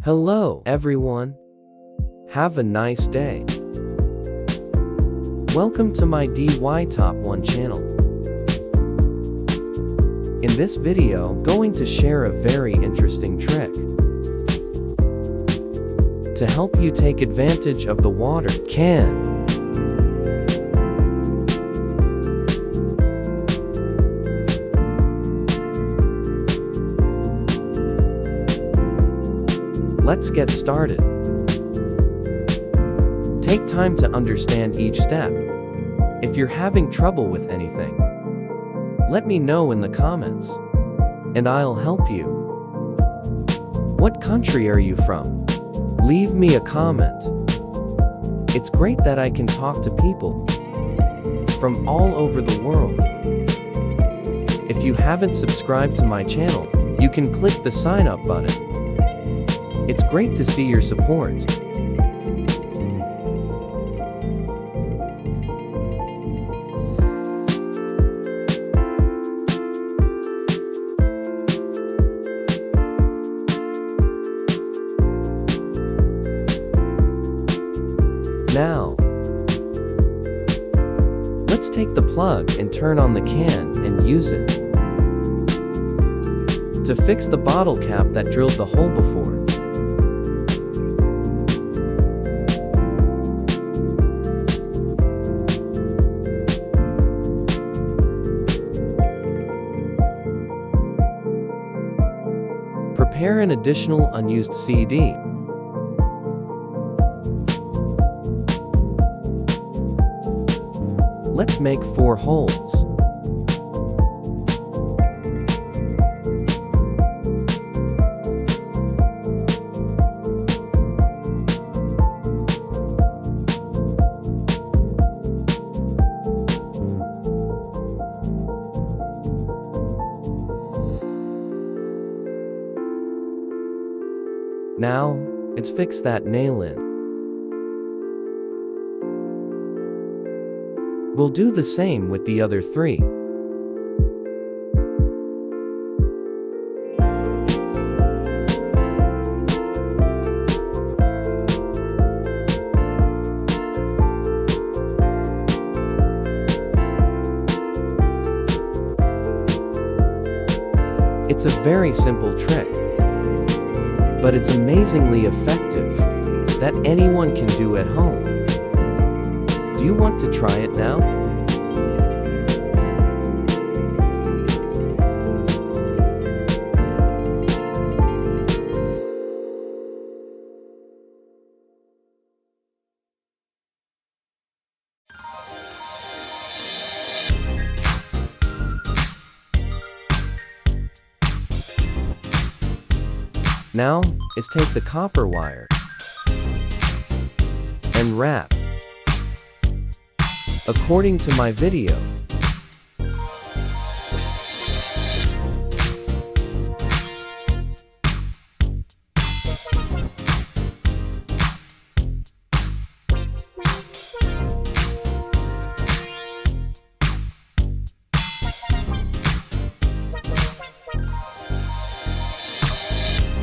Hello, everyone. Have a nice day. Welcome to my DIY Top 1 channel. In this video, I'm going to share a very interesting trick to help you take advantage of the water can. Let's get started. Take time to understand each step. If you're having trouble with anything, let me know in the comments, and I'll help you. What country are you from? Leave me a comment. It's great that I can talk to people from all over the world. If you haven't subscribed to my channel, you can click the sign up button. It's great to see your support. Now, let's take the plug and turn on the can and use it to fix the bottle cap that drilled the hole before. Prepare an additional unused CD. Let's make 4 holes. Now, let's fix that nail in. We'll do the same with the other 3. It's a very simple trick, but it's amazingly effective that anyone can do at home. Do you want to try it now? Now, let's take the copper wire and wrap according to my video.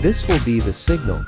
This will be the signal.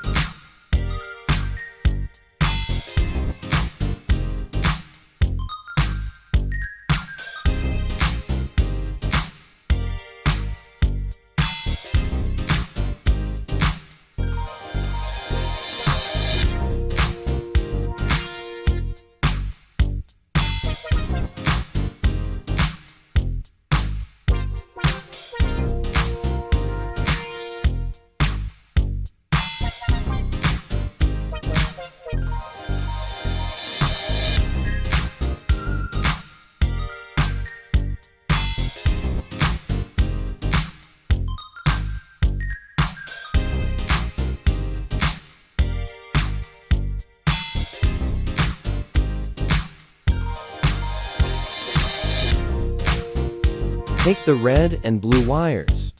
Take the red and blue wires.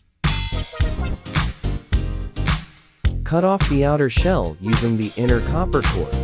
Cut off the outer shell using the inner copper cord.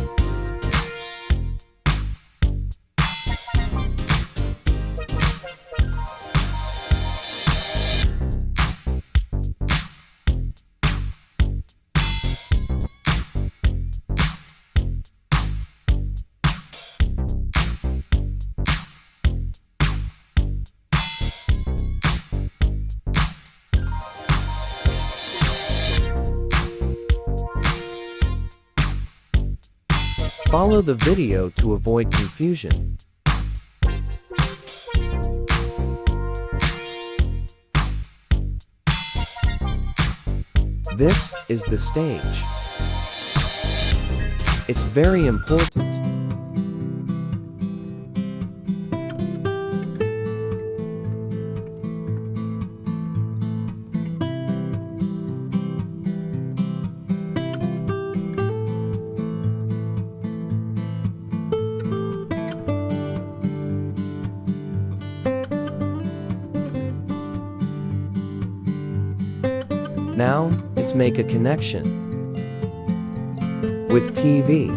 Follow the video to avoid confusion. This is the stage. It's very important. Now, let's make a connection with TV.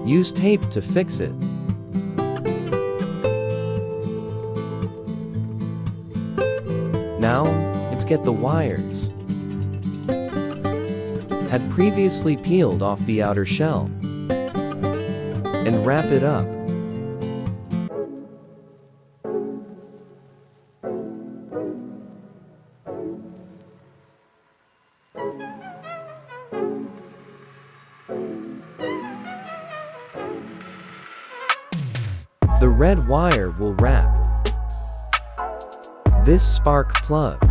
Use tape to fix it. Now, let's get the wires. Had previously peeled off the outer shell and wrap it up. The red wire will wrap this spark plug.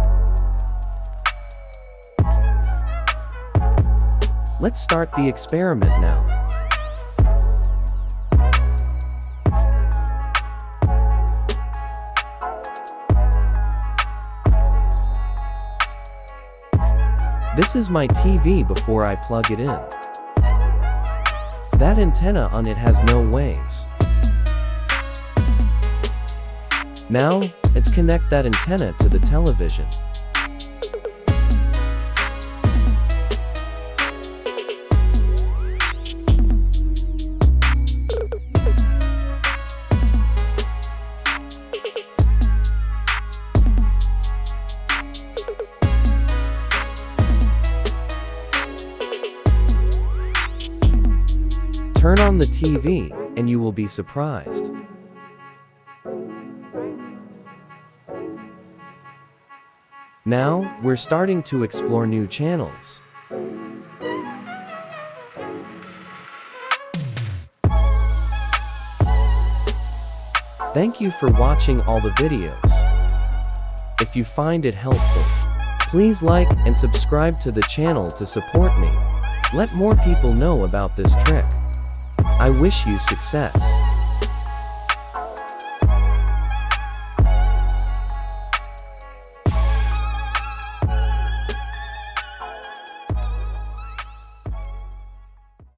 Let's start the experiment now. This is my TV before I plug it in. That antenna on it has no waves. Now, let's connect that antenna to the television. Turn on the TV, and you will be surprised. Now, we're starting to explore new channels. Thank you for watching all the videos. If you find it helpful, please like and subscribe to the channel to support me. Let more people know about this trick. I wish you success.